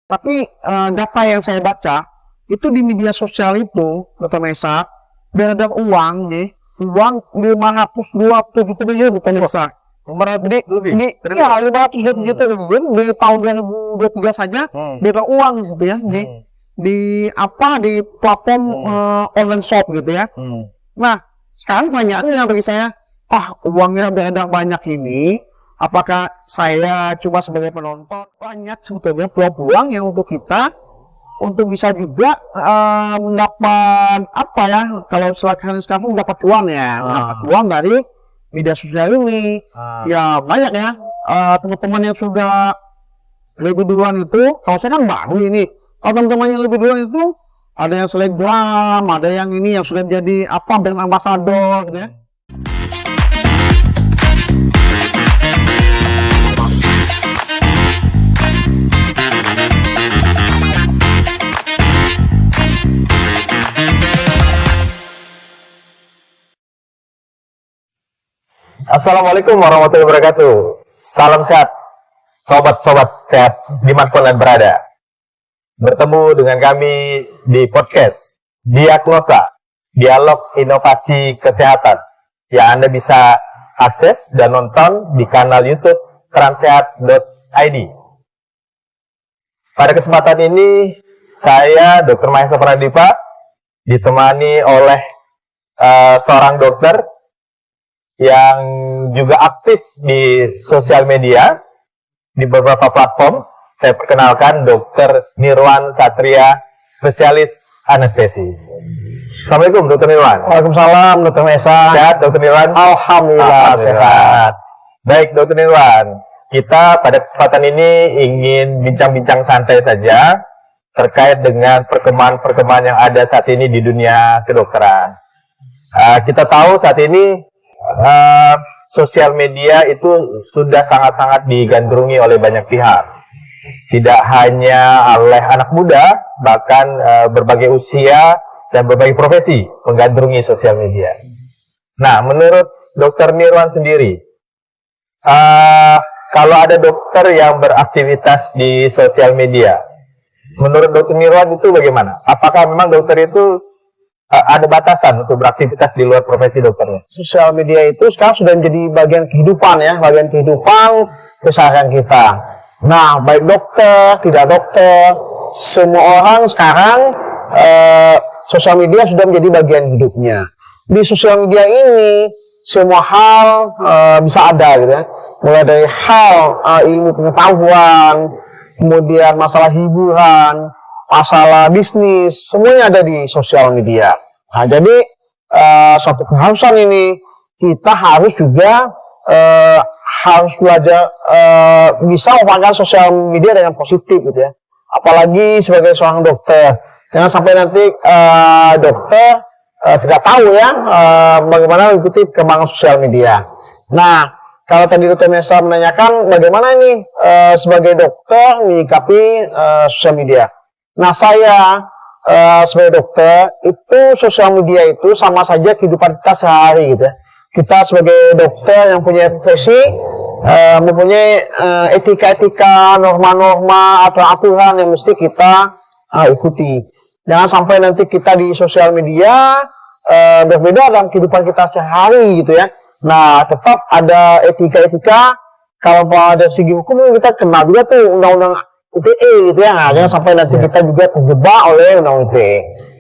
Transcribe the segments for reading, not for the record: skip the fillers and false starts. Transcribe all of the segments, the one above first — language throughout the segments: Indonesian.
Tapi data yang saya baca itu di media sosial itu, Dr. Mesa, beredar uang nih, uang 520 juta miliar Dr. Mesa. Ini ya 500 juta miliar di tahun 2023 saja beredar uang gitu ya, di platform online shop gitu ya. Nah, sekarang pertanyaannya bagi saya, uangnya beredar banyak ini, apakah saya cuma sebagai penonton? Banyak sebetulnya peluang yang untuk kita untuk bisa juga mendapat kalau sekarang mendapat uang ya, mendapat uang dari media sosial ini. Ya banyak ya teman-teman yang sudah lebih duluan itu, kalau saya kan baru ini, kalau teman-teman yang lebih duluan itu ada yang selebgram, ada yang ini yang sudah jadi brand ambassador gitu ya. Assalamualaikum warahmatullahi wabarakatuh. Salam sehat, sobat-sobat sehat dimanapun kalian berada. Bertemu dengan kami di podcast Diagnosa, Dialog Inovasi Kesehatan, yang Anda bisa akses dan nonton di kanal YouTube transehat.id. Pada kesempatan ini, saya Dr. Mahesa Pradipa ditemani oleh seorang dokter yang juga aktif di sosial media, di beberapa platform. Saya perkenalkan Dr. Nirwan Satria, spesialis anestesi. Assalamualaikum Dr. Nirwan. Waalaikumsalam Dr. Mesa. Sehat Dr. Nirwan? Alhamdulillah sehat. Baik Dr. Nirwan, kita pada kesempatan ini ingin bincang-bincang santai saja terkait dengan perkembangan-perkembangan yang ada saat ini di dunia kedokteran. Kita tahu saat ini sosial media itu sudah sangat-sangat digandrungi oleh banyak pihak. Tidak hanya oleh anak muda, bahkan berbagai usia dan berbagai profesi menggandrungi sosial media. Nah, menurut Dr. Nirwan sendiri, kalau ada dokter yang beraktivitas di sosial media, menurut Dr. Nirwan itu bagaimana? Apakah memang dokter itu ada batasan untuk beraktivitas di luar profesi dokternya? Sosial media itu sekarang sudah menjadi bagian kehidupan ya, bagian kehidupan keseharian kita. Nah, baik dokter, tidak dokter, semua orang sekarang sosial media sudah menjadi bagian hidupnya. Di sosial media ini semua hal bisa ada gitu ya. Mulai dari hal ilmu pengetahuan, kemudian masalah hiburan, masalah bisnis, semuanya ada di sosial media. Nah, jadi suatu keharusan ini kita harus juga harus belajar bisa memanfaatkan sosial media dengan positif gitu ya. Apalagi sebagai seorang dokter, jangan sampai nanti dokter tidak tahu ya bagaimana mengikuti perkembangan sosial media. Nah, kalau tadi Dr. Mesa menanyakan bagaimana ini sebagai dokter menyikapi sosial media. Nah, saya sebagai dokter, itu sosial media itu sama saja kehidupan kita sehari gitu ya. Kita sebagai dokter yang punya profesi, mempunyai etika-etika, norma-norma, atau aturan yang mesti kita ikuti. Jangan sampai nanti kita di sosial media berbeda dengan kehidupan kita sehari gitu ya. Nah, tetap ada etika-etika. Kalau pada segi hukum kita kenal juga tuh undang-undang ITE gitu ya. Nah, jangan sampai nanti kita juga terjebak oleh undang-undang ITE.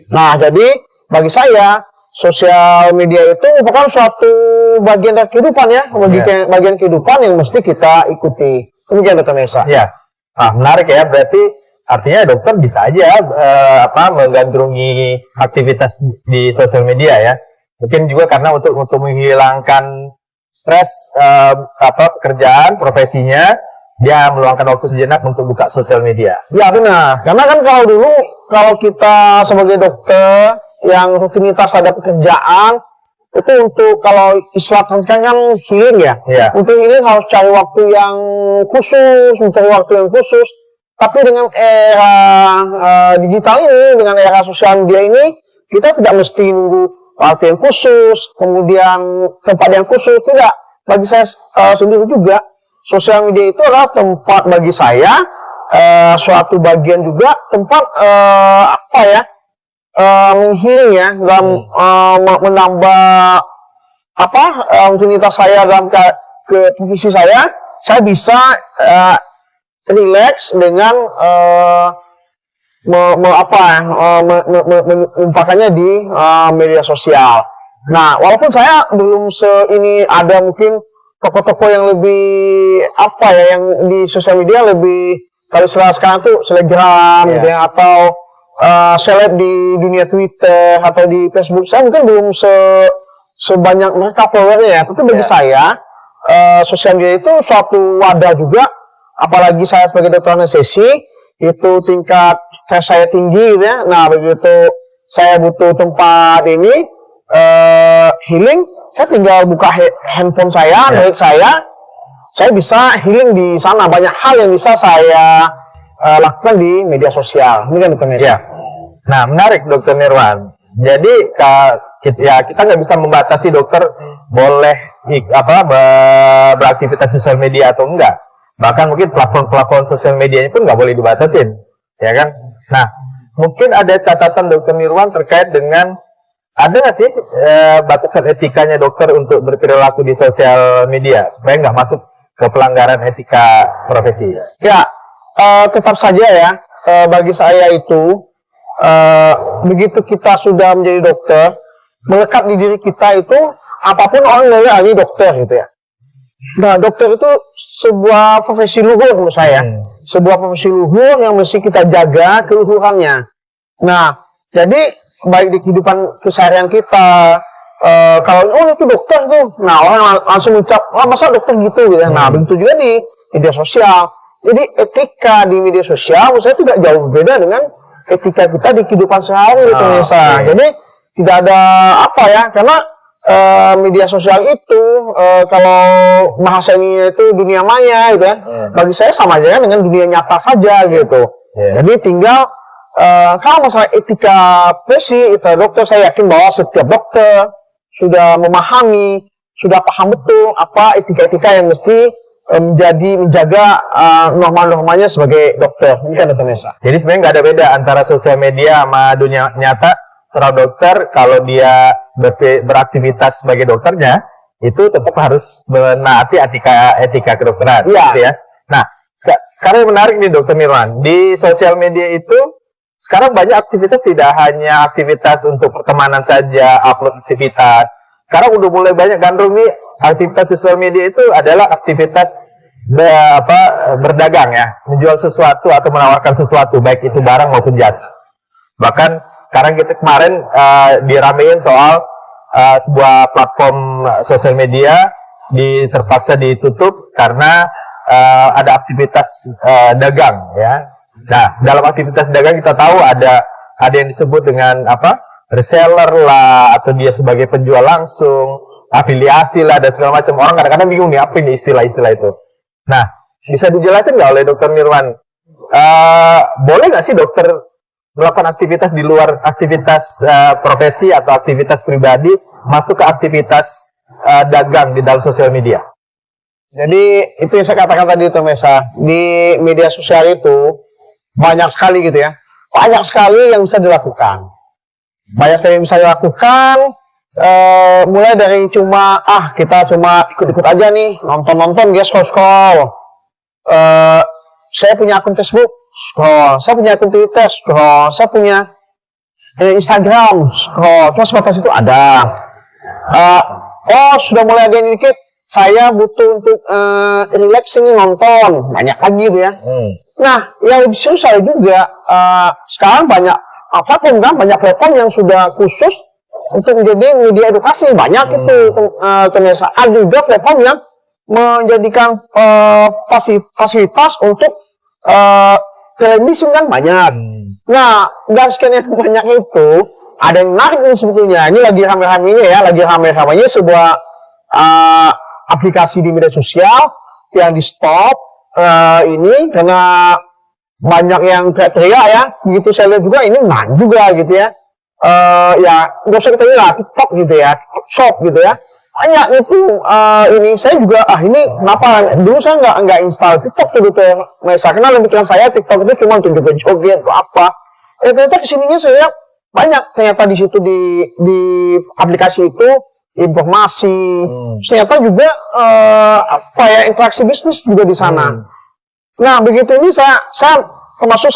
Nah, jadi bagi saya sosial media itu merupakan suatu bagian dari kehidupan ya, bagian kehidupan yang mesti kita ikuti. Demikian Dr. Mesa. Ya, menarik ya. Berarti artinya dokter bisa aja menggandrungi aktivitas di sosial media ya. Mungkin juga karena untuk menghilangkan stres pekerjaan, profesinya, dia meluangkan waktu sejenak untuk buka sosial media. Ya benar, karena kan kalau kita sebagai dokter yang rutinitas ada pekerjaan, itu untuk kalau istilahnya kan healing ya. Untuk healing harus cari waktu yang khusus, mencari waktu yang khusus. Tapi dengan era digital ini, dengan era sosial media ini, kita tidak mesti nunggu waktu yang khusus, kemudian tempat yang khusus, tidak. Bagi saya sendiri juga, sosial media itu adalah tempat bagi saya suatu bagian juga tempat apa ya, menghealing ya, dalam menambah apa rutinitas saya dalam ke profesi saya bisa relax dengan mengumpulkannya di media sosial. Nah, walaupun saya belum ini ada mungkin toko-toko yang lebih apa ya, yang di sosial media lebih, kalau sekarang tuh selebgram gitu ya, atau seleb di dunia Twitter atau di Facebook, saya mungkin belum sebanyak mereka followernya ya. Tapi bagi saya sosial media itu suatu wadah juga, apalagi saya sebagai dokter anestesi itu tingkat stres saya tinggi gitu ya. Nah, begitu saya butuh tempat ini healing, saya tinggal buka handphone saya, milik saya bisa healing di sana. Banyak hal yang bisa saya lakukan di media sosial. Ini kan Dr. Nesa. Nah, menarik Dr. Nirwan. Jadi kita nggak bisa membatasi dokter boleh beraktivitas sosial media atau enggak. Bahkan mungkin platform sosial medianya pun nggak boleh dibatasin, ya kan? Nah, mungkin ada catatan Dr. Nirwan terkait dengan ada nggak sih batasan etikanya dokter untuk berperilaku di sosial media supaya nggak masuk ke pelanggaran etika profesi? Ya, tetap saja ya, bagi saya itu begitu kita sudah menjadi dokter, melekat di diri kita itu apapun orang nanya ini dokter gitu ya. Nah, dokter itu sebuah profesi luhur menurut saya, sebuah profesi luhur yang mesti kita jaga keluhurannya. Nah, jadi baik di kehidupan keseharian kita, kalau itu dokter tuh, nah orang langsung ucap, masa dokter gitu ya. Nah, begitu juga di media sosial. Jadi etika di media sosial menurut saya tidak jauh berbeda dengan etika kita di kehidupan sehari gitu, Jadi tidak ada apa ya, karena media sosial itu kalau bahasa ini itu dunia maya gitu ya. Bagi saya sama aja dengan dunia nyata saja gitu. Jadi tinggal kalau masalah etika profesi itu dokter, saya yakin bahwa setiap dokter sudah memahami, sudah paham betul apa etika-etika yang mesti menjaga norma-normanya sebagai dokter. Ini kan Dr. Nesa. Jadi sebenarnya nggak ada beda antara sosial media sama dunia nyata. Seorang dokter kalau dia beraktivitas sebagai dokternya itu tetap harus menaati etika kedokteran, gitu ya. Nah, sekarang yang menarik nih Dr. Nirwan, di sosial media itu sekarang banyak aktivitas, tidak hanya aktivitas untuk pertemanan saja, upload aktivitas. Sekarang udah mulai banyak gandrung nih, aktivitas sosial media itu adalah aktivitas berdagang ya, menjual sesuatu atau menawarkan sesuatu, baik itu barang maupun jasa. Bahkan sekarang kita kemarin diramein soal sebuah platform sosial media terpaksa ditutup karena ada aktivitas dagang ya. Nah, dalam aktivitas dagang kita tahu ada yang disebut dengan reseller lah, atau dia sebagai penjual langsung, afiliasi lah, dan segala macam. Orang kadang-kadang bingung nih apa ini istilah-istilah itu. Nah, bisa dijelasin nggak oleh Dr. Nirwan? Boleh nggak sih dokter melakukan aktivitas di luar aktivitas profesi atau aktivitas pribadi, masuk ke aktivitas dagang di dalam sosial media? Jadi itu yang saya katakan tadi itu Mesa, di media sosial itu banyak sekali gitu ya, banyak sekali yang bisa dilakukan. Banyak sekali yang bisa dilakukan, mulai dari kita cuma ikut-ikut aja nih, nonton-nonton, dia scroll-scroll. Saya punya akun Facebook, scroll. Saya punya akun Twitter, scroll. Saya punya Instagram, scroll. Terus batas itu ada. Sudah mulai ada dikit. Saya butuh untuk relax ini, nonton. Banyak lagi gitu ya. Nah, yang lebih susah juga, sekarang banyak platform kan, banyak platform yang sudah khusus untuk menjadi media edukasi. Banyak itu ternyata. Ada juga platform yang menjadikan fasilitas untuk televisi kan banyak. Nah, dari sekian yang banyak itu, ada yang menarik nih sebetulnya. Ini lagi rame-ramenya ya, lagi rame-ramenya sebuah aplikasi di media sosial yang di stop ini karena banyak yang teriak ya. Begitu saya lihat juga ini menarik juga gitu ya. Ya nggak usah kita lihat TikTok gitu ya, TikTok Shop gitu ya. banyak itu ini saya juga ini kenapa dulu saya nggak install TikTok tuh gitu Mesa, karena dalam pikiran saya TikTok itu cuma joget-joget atau apa. Ternyata kesininya saya banyak ternyata di situ di aplikasi itu informasi. Ternyata juga apa ya, interaksi bisnis juga di sana. Nah begitu ini saya termasuk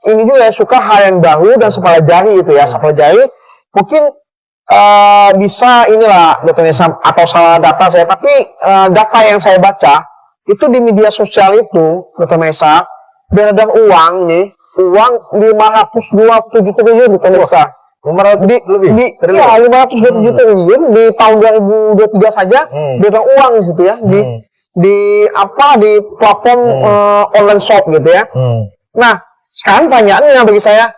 ini juga ya, suka hal yang baru dan sepelajari itu ya, sepelajari mungkin bisa inilah Dr. Nesa atau salah data saya, tapi data yang saya baca itu di media sosial itu Dr. Nesa beredar uang nih, uang 527 triliun Dr. Nesa. 527 triliun di tahun 2023 saja beredar uang di situ ya, di platform online shop gitu ya. Nah sekarang pertanyaannya bagi saya,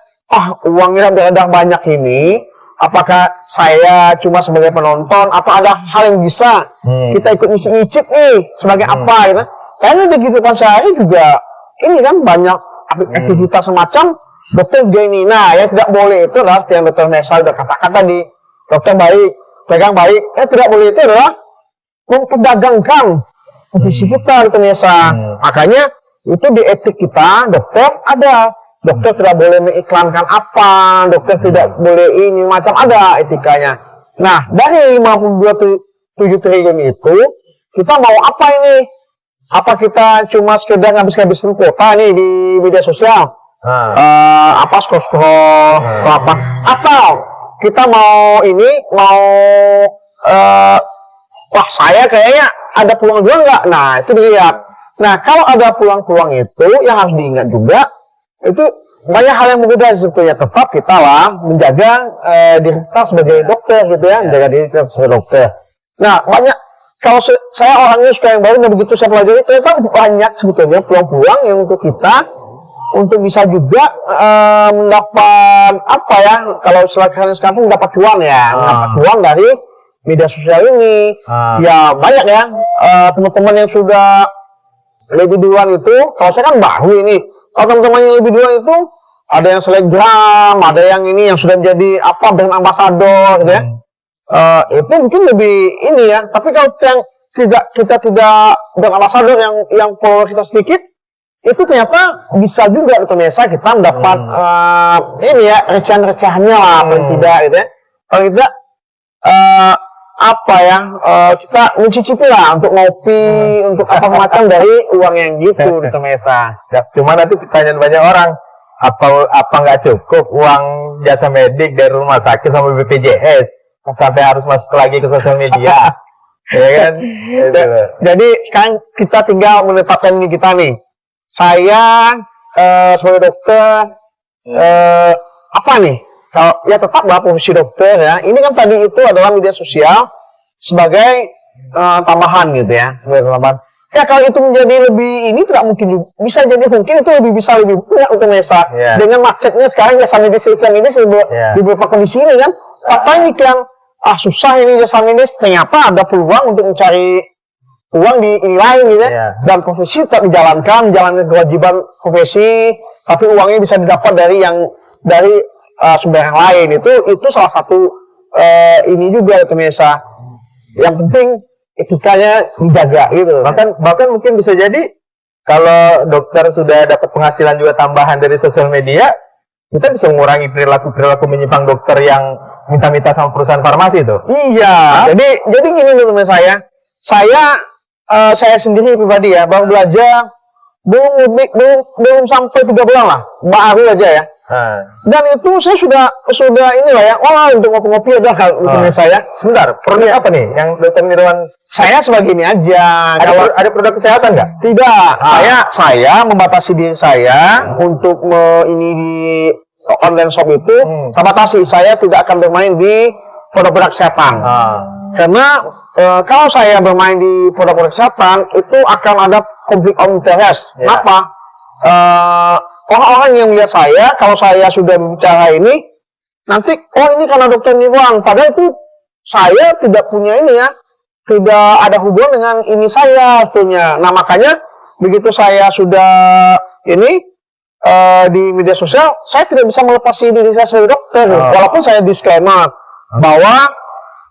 uangnya beredar banyak ini, apakah saya cuma sebagai penonton atau ada hal yang bisa kita ikut nyicip nih sebagai apa gitu? Karena di kehidupan sehari juga ini kan banyak aktivitas semacam dokter gini. Nah yang tidak boleh itu adalah yang Dr. Nesa udah katakan tadi, dokter baik, pegang baik. Yang tidak boleh itu adalah memperdagangkan profesi kita Dr. Nesa. Makanya itu di etik kita dokter ada. Dokter tidak boleh mengiklankan apa, dokter tidak boleh ini, macam ada etikanya. Nah, dari 527 triliun itu, kita mau apa ini? Apa kita cuma sekedar ngabis-ngabisin kuota nih di media sosial? Scroll, atau apa? Atau kita mau wah saya kayaknya ada peluang-peluang nggak? Nah, itu dilihat. Nah, kalau ada peluang-peluang itu, yang harus diingat juga, itu banyak hal yang berbeda sebetulnya. Tetap kita lah menjaga diri kita sebagai dokter gitu ya, menjaga diri kita sebagai dokter. Nah banyak, kalau saya orangnya suka yang baru dan begitu saya pelajari, ternyata banyak sebetulnya peluang-peluang yang untuk kita untuk bisa juga mendapat apa ya, kalau sekarang mendapat cuan ya, mendapat cuan dari media sosial ini. Ya banyak ya teman-teman yang sudah lebih duluan itu, kalau saya kan baru ini. Kalau teman-teman yang lebih duluan itu ada yang selebgram, ada yang ini yang sudah menjadi brand ambassador gitu ya. Itu mungkin lebih ini ya. Tapi kalau kita tidak brand ambassador yang follower kita sedikit, itu ternyata bisa juga Dr. Nesa kita mendapat ini ya, recehan-recehannya lah paling tidak gitu ya. Kalau tidak kita mencicipi lah untuk ngopi, untuk apa macam dari uang yang gitu Dr. Nesa. Ya, cuma nanti pertanyaan banyak orang, apa nggak cukup uang jasa medik dari rumah sakit sampai BPJS sampai harus masuk lagi ke sosial media, ya kan? Jadi sekarang kita tinggal menetapkan ini kita nih. Saya sebagai dokter apa nih? Kalau ya tetaplah profesi dokter ya. Ini kan tadi itu adalah media sosial sebagai tambahan gitu ya. Tambahan. Ya kalau itu menjadi lebih ini tidak mungkin, bisa jadi mungkin itu bisa lebih banyak untuk Nesa. Dengan macetnya sekarang jasa medis di beberapa kondisi ini kan. Apa ini yang susah ini jasa medis, ternyata ada peluang untuk mencari uang di ini lain gitu ya. Dan profesi tetap menjalankan kewajiban profesi, tapi uangnya bisa didapat dari sumber yang lain. Itu salah satu ini juga Dr. Nesa. Yang penting etikanya dijaga gitu. Bahkan mungkin bisa jadi kalau dokter sudah dapat penghasilan juga tambahan dari sosial media, kita bisa mengurangi perilaku menyimpang dokter yang minta-minta sama perusahaan farmasi itu. Iya. Jadi gini teman saya sendiri pribadi ya, baru belajar belum sampai 3 bulan lah, baru aja ya. Dan itu saya sudah inilah ya, untuk ngopi-ngopi ada hal untuk saya. Sebentar, produk apa nih yang Dokter Nirwan? Saya sebagai ini aja. Ada produk kesehatan nggak? Tidak. Saya membatasi diri saya untuk ini di online shop itu. Saya batasi, saya tidak akan bermain di produk-produk kesehatan. Karena kalau saya bermain di produk-produk kesehatan itu akan ada konflik of interest. Kenapa? Orang-orang yang melihat saya, kalau saya sudah bicara ini, nanti, ini karena Dokter Nirwan. Padahal itu saya tidak punya ini ya, tidak ada hubungan dengan ini saya punya. Nah makanya begitu saya sudah ini di media sosial, saya tidak bisa melepasi diri saya sebagai dokter. Walaupun saya disclaimer bahwa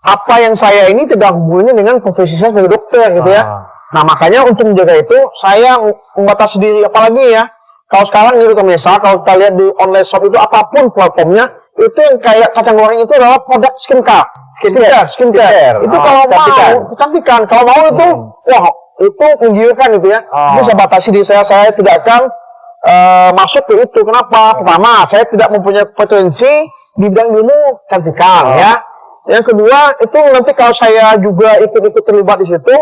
apa yang saya ini tidak hubungannya dengan profesi saya sebagai dokter gitu ya. Nah makanya untuk menjaga itu saya membatasi diri, apalagi ya kalau sekarang gitu pemirsa, kalau kita lihat di online shop itu apapun platformnya itu yang kayak kacang goreng itu adalah produk skincare. Itu kalau mau kecantikan, kalau mau itu wah itu menggiurkan gitu ya. Bisa batasi diri saya tidak akan masuk ke itu. Kenapa? Pertama, saya tidak mempunyai potensi di bidang ilmu kecantikan ya. Yang kedua itu nanti kalau saya juga ikut terlibat di situ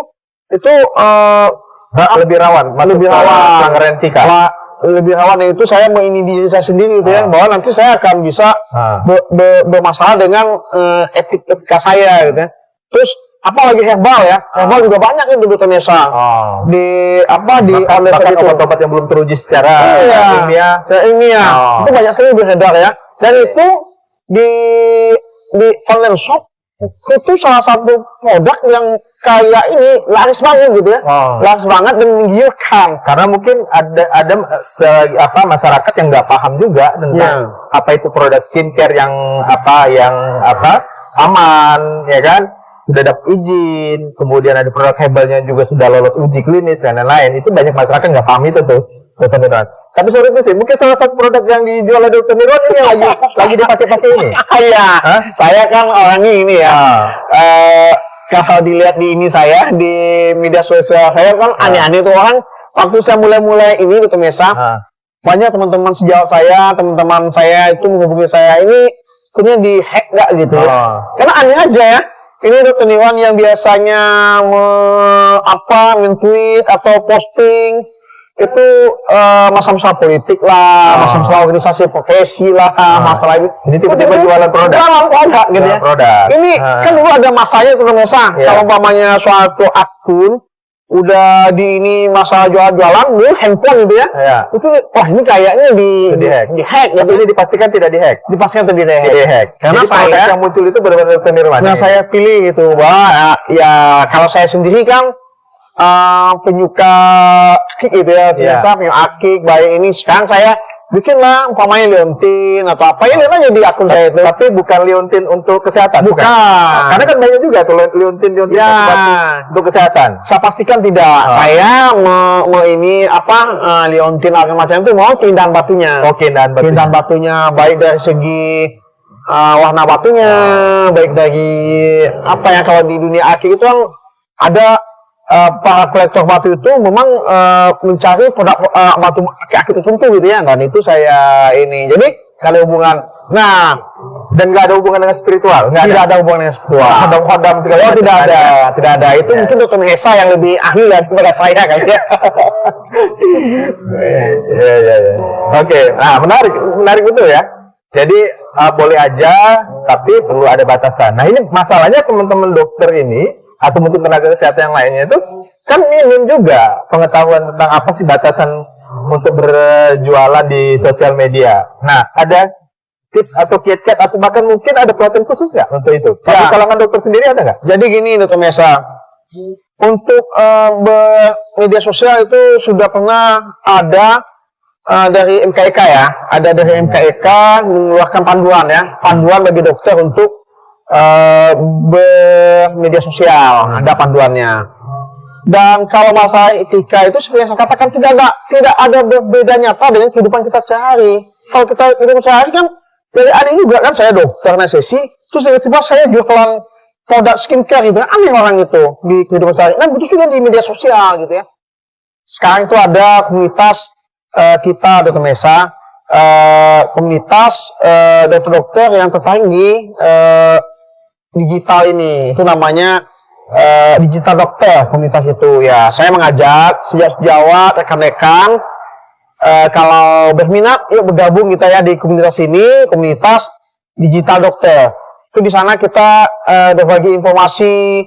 itu lebih rawan, lebih rawan etika. Lebih rawan itu saya ini diri saya sendiri gitu ya, bahwa nanti saya akan bisa bermasalah dengan etika saya gitu ya. Terus apalagi herbal ya, herbal juga banyak itu pemirsa. Di online itu obat-obat yang belum teruji secara ilmiah. Itu banyak sekali beredar ya. Dan itu di online shop itu salah satu produk yang kayak ini laris banget gitu ya, laris banget dan menggiurkan. Karena mungkin ada masyarakat yang nggak paham juga tentang apa itu produk skincare yang aman, ya kan? Sudah dapat izin, kemudian ada produk herbalnya juga sudah lolos uji klinis dan lain-lain. Itu banyak masyarakat nggak paham itu tuh, Dokter Nirwan. Tapi sorry sih, mungkin salah satu produk yang dijual oleh Dokter Nirwan ini lagi dipakai-pakai ini. Iya, saya kan orangnya ini ya. Kalau dilihat di ini saya di media sosial saya kan aneh-aneh tuh orang. Waktu saya mulai ini tuh pemirsa, banyak teman-teman sejawat saya, teman-teman saya itu menghubungi saya, ini punya di hack nggak gitu? Karena aneh aja ya. Ini Dokter Nirwan yang biasanya men-tweet atau posting itu masalah politik lah, masalah organisasi profesi lah, masalah ini. Ini tiba-tiba jualan produk. Jualan produk gitu ya. Ini kan dulu ada masanya tuh pemirsa. Kalau umpamanya suatu akun udah di ini masalah jualan dulu handphone gitu ya. Itu wah ini kayaknya di hack. Tapi ini dipastikan tidak di hack. Dipastikan tidak di hack. Karena jadi saya yang muncul itu benar-benar Dokter Nirwan. Nah saya pilih gitu bahwa ya kalau saya sendiri kan penyuka akik gitu ya, biasa penyuka akik, baik ini sekarang saya bikin lah umpamanya liontin atau apa ya, lihat aja di akun saya itu. Tapi bukan liontin untuk kesehatan, bukan. Karena kan banyak juga tuh liontin untuk kesehatan. Saya pastikan tidak. Saya mau ini liontin macam itu mau keindahan batunya. Keindahan batunya baik dari segi warna batunya, baik dari apa yang kalau di dunia akik itu kan ada para kolektor batu itu memang mencari produk batu akik tertentu gitu ya, dan itu saya ini. Jadi nggak ada hubungan. Nah, dan nggak ada hubungan dengan spiritual. Tidak ada hubungan dengan spiritual. Hodam segala macam. Tidak ada. Itu mungkin Dokter Hesa yang lebih ahli daripada saya kayaknya. Oke, nah menarik betul ya. Jadi boleh aja, tapi perlu ada batasan. Nah ini masalahnya teman-teman dokter ini atau mungkin tenaga kesehatan yang lainnya itu kan minim juga pengetahuan tentang apa sih batasan untuk berjualan di sosial media. Nah, ada tips atau kiat-kiat atau bahkan mungkin ada pelatihan khusus nggak untuk itu? Kalau kalangan dokter sendiri ada nggak? Jadi gini Dokter Mesa, untuk media sosial itu sudah pernah ada dari MKEK ya, ada dari MKEK mengeluarkan panduan bagi dokter untuk bermedia sosial, ada panduannya. Dan kalau masalah etika itu seperti yang saya katakan tidak ada berbeda nyata dengan kehidupan kita sehari. Kalau kita hidup sehari kan dari aneh juga kan, saya dokter anestesi, terus tiba-tiba saya jualan produk skincare gitu, aneh orang itu di kehidupan sehari. Nah begitu juga di media sosial gitu ya. Sekarang itu ada komunitas kita Dokter Mesa, komunitas dokter-dokter yang tertarik di digital ini, itu namanya digital dokter komunitas itu ya. Saya mengajak sejawat rekan-rekan kalau berminat yuk bergabung kita ya di komunitas ini, komunitas digital dokter. Itu di sana kita berbagi informasi,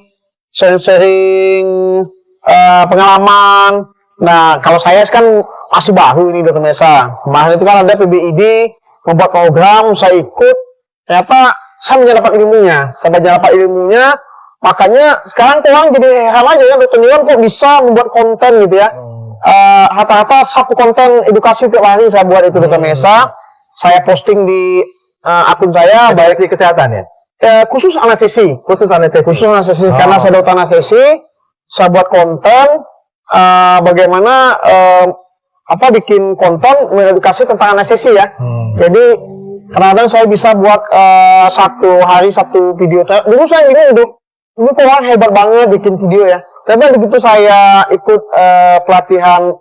sharing pengalaman. Nah kalau saya kan masih baru ini Dokter Mesa. Kemarin itu kan ada PBID membuat program, saya ikut, ternyata saya mendapat ilmunya, makanya sekarang orang jadi heran aja ya Dokter Nirwan kok bisa membuat konten gitu ya. Rata-rata satu konten edukasi tiap hari saya buat itu Dokter Mesa. Saya posting di akun saya baik kesehatan ya. khusus anestesi. Khusus anestesi. Khusus anestesi karena saya dokter anestesi, saya buat konten bagaimana bikin konten mengedukasi tentang anestesi ya. Jadi kadang-kadang saya bisa buat satu hari satu video. Dulu saya ini orang hebat banget bikin video ya. Tapi begitu saya ikut pelatihan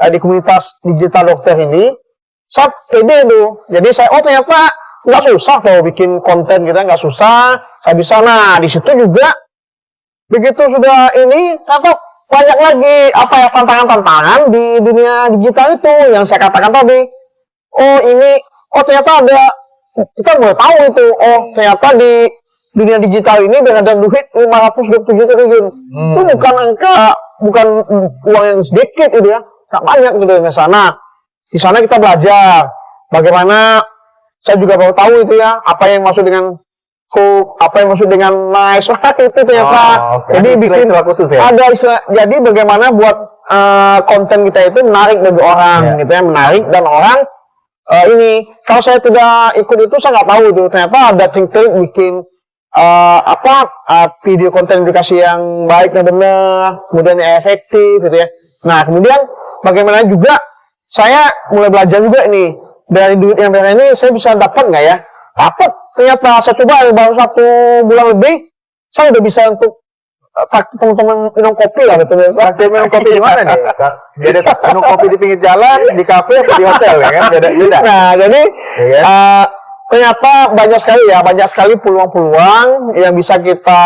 di komunitas digital dokter ini, saya pede tuh. Jadi saya ternyata nggak susah tuh bikin konten kita, nggak susah. Saya bisa. Nah di situ juga begitu sudah ini, ternyata banyak lagi tantangan-tantangan di dunia digital itu yang saya katakan tadi. Ternyata ada, kita mulai tahu itu. Ternyata di dunia digital ini dengan ada duit 527 triliun. Itu bukan angka, bukan uang yang sedikit itu ya. Tak banyak gitu di sana. Di sana kita belajar bagaimana, saya juga baru tahu itu ya, apa yang maksud dengan hook, apa yang maksud dengan nice. Itu ternyata. Jadi bikin khusus ya. Ada istilah. Jadi bagaimana buat konten kita itu menarik bagi orang gitu ya, menarik dan orang ini. Kalau saya tidak ikut itu saya nggak tahu itu. Ternyata ada trik-trik bikin video konten edukasi yang baik dan benar, kemudian efektif gitu ya. Nah kemudian bagaimana juga saya mulai belajar juga ini dari duit yang benar ini saya bisa dapat nggak ya? Dapat. Ternyata saya coba baru 1 bulan lebih saya udah bisa untuk praktik teman-teman minum kopi lah gitu. Praktik minum kopi di mana nih? Jadi minum kopi di pinggir jalan, di kafe, atau di hotel ya kan? Beda. Nah jadi ternyata banyak sekali peluang-peluang yang bisa kita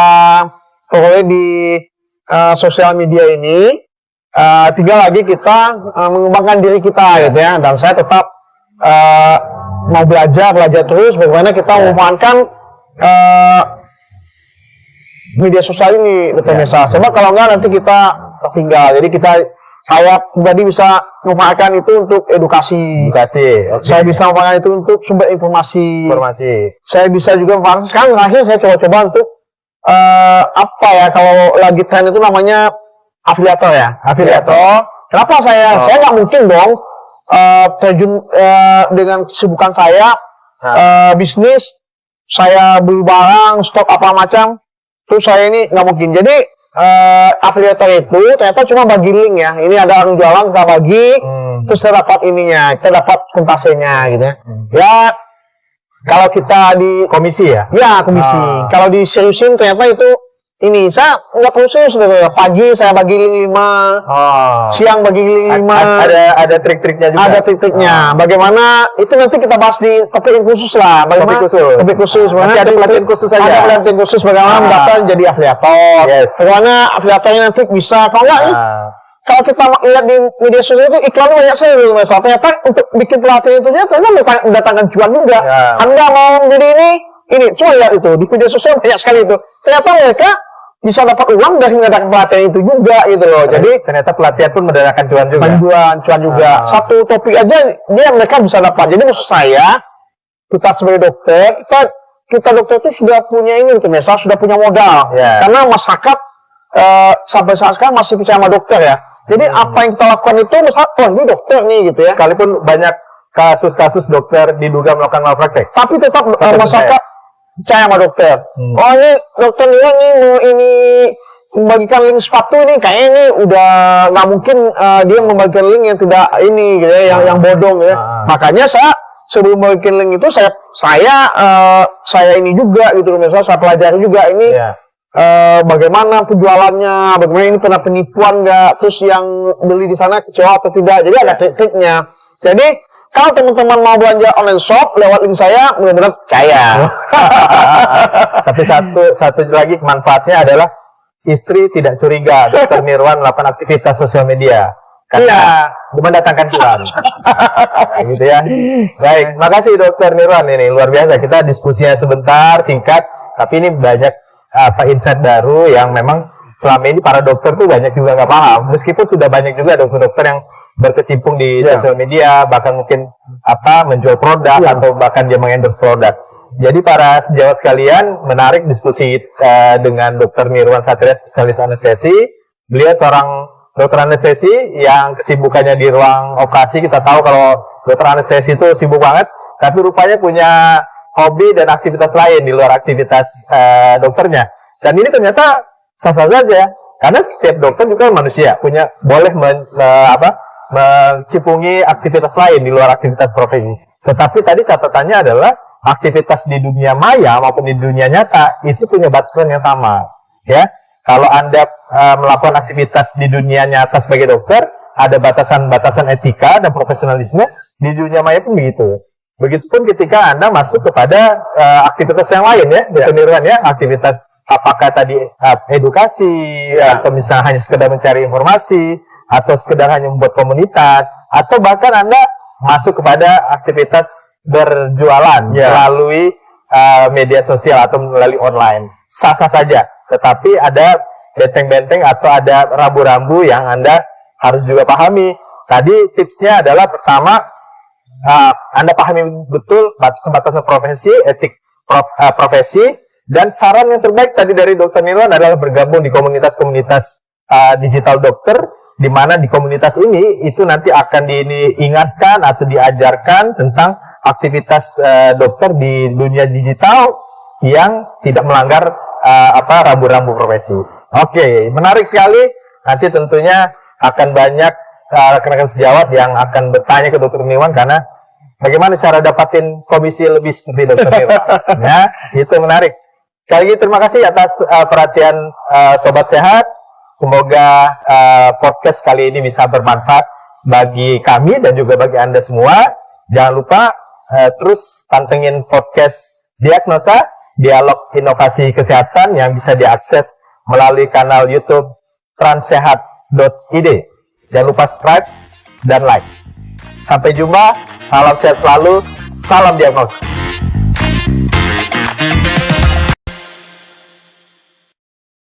peroleh di sosial media ini. Tinggal lagi kita mengembangkan diri kita gitu ya. Dan saya tetap mau belajar terus bagaimana kita memanfaatkan media sosial ini, betul Mesa. Sebab kalau enggak nanti kita tertinggal. Jadi saya pribadi bisa memanfaatkan itu untuk edukasi. Okay. Saya bisa memanfaatkan itu untuk sumber informasi. Saya bisa juga memanfaatkan. Sekarang terakhir saya coba untuk kalau lagi tren itu namanya afiliator ya. Afiliator. Kenapa saya nggak mungkin dong terjun dengan kesibukan saya bisnis, saya beli barang, stok apa macam. Terus saya ini nggak mungkin. Jadi afiliator itu ternyata cuma bagi link ya. Ini ada orang jualan, kita bagi, terus kita dapat ininya, kita dapat persentasenya gitu ya. Ya kalau kita di komisi ya? Ya komisi. Kalau diseriusin ternyata itu ini saya nggak terus serius. Pagi saya bagi link 5, siang bagi link 5. Ada trik-triknya juga. Ada trik-triknya. Bagaimana itu nanti kita bahas di topik khusus lah. Bagaimana topik khusus. Nanti ada pelatihan khusus saja. Ada pelatihan khusus bagaimana mendaftar jadi afiliator. Bagaimana afiliatornya nanti bisa. Kalau nggak kalau kita lihat di media sosial itu iklannya banyak sekali. Ternyata untuk bikin pelatihan itu dia ternyata mendatangkan cuan juga. Anda mau menjadi ini coba lihat itu di media sosial banyak sekali itu. Ternyata mereka bisa dapat uang dari mengadakan pelatihan itu juga gitu loh. Jadi ternyata pelatihan pun mendatangkan cuan juga. Cuan juga. Satu topik aja dia mereka bisa dapat. Jadi maksud saya kita sebagai dokter, kita dokter itu sudah punya sudah punya modal. Karena masyarakat sampai saat sekarang masih percaya sama dokter ya. Jadi apa yang kita lakukan itu ini dokter nih gitu ya. Sekalipun banyak kasus-kasus dokter diduga melakukan malpraktek, tapi tetap masyarakat percaya sama dokter. Ini dokter ini membagikan link sepatu ini kayaknya ini udah nggak mungkin dia membagikan link yang tidak ini gitu ya, yang bodong ya. Makanya saya sebelum membagikan link itu saya ini juga gitu loh, misalnya saya pelajari juga ini bagaimana penjualannya, bagaimana ini pernah penipuan nggak, terus yang beli di sana kecewa atau tidak. Jadi ada trik-triknya. Jadi kalau teman-teman mau belanja online shop lewat link saya, benar-benar percaya. Tapi satu lagi manfaatnya adalah istri tidak curiga Dr. Nirwan melakukan aktivitas sosial media karena mendatangkan cuan. Gitu ya. Baik, makasih Dr. Nirwan, ini luar biasa. Kita diskusinya sebentar, singkat, tapi ini banyak insight baru yang memang selama ini para dokter tuh banyak juga nggak paham. Meskipun sudah banyak juga dokter-dokter yang berkecimpung di sosial media, bahkan mungkin menjual produk atau bahkan dia mengendorse produk. Jadi para sejawat sekalian, menarik diskusi dengan Dr. Nirwan Satria, spesialis anestesi. Beliau seorang dokter anestesi yang kesibukannya di ruang operasi. Kita tahu kalau dokter anestesi itu sibuk banget, tapi rupanya punya hobi dan aktivitas lain di luar aktivitas dokternya. Dan ini ternyata sah-sah saja, karena setiap dokter juga manusia, boleh mencipungi aktivitas lain di luar aktivitas profesi. Tetapi tadi catatannya adalah aktivitas di dunia maya maupun di dunia nyata itu punya batasan yang sama. Ya, kalau Anda melakukan aktivitas di dunia nyata sebagai dokter, ada batasan-batasan etika dan profesionalisme. Di dunia maya pun begitu. Begitupun ketika Anda masuk kepada aktivitas yang lain ya, Dr. Nirwan ya, aktivitas apakah tadi edukasi, atau misalnya hanya sekedar mencari informasi, atau sekedar hanya membuat komunitas, atau bahkan Anda masuk kepada aktivitas berjualan melalui media sosial atau melalui online. Sah-sah saja, tetapi ada benteng-benteng atau ada rambu-rambu yang Anda harus juga pahami. Tadi tipsnya adalah pertama, Anda pahami betul batasan-batasan profesi, etik profesi, dan saran yang terbaik tadi dari Dr. Nirwan adalah bergabung di komunitas-komunitas digital dokter, di mana di komunitas ini itu nanti akan diingatkan atau diajarkan tentang aktivitas dokter di dunia digital yang tidak melanggar rambu-rambu profesi. Oke, menarik sekali. Nanti tentunya akan banyak rekan-rekan sejawat yang akan bertanya ke Dr. Nirwan karena bagaimana cara dapatin komisi lebih seperti Dr. Nirwan. Ya, itu menarik. Sekali lagi terima kasih atas perhatian Sobat Sehat. Semoga podcast kali ini bisa bermanfaat bagi kami dan juga bagi Anda semua. Jangan lupa terus pantengin podcast Diagnosa, Dialog Inovasi Kesehatan yang bisa diakses melalui kanal YouTube transsehat.id. Jangan lupa subscribe dan like. Sampai jumpa, salam sehat selalu, salam diagnosa.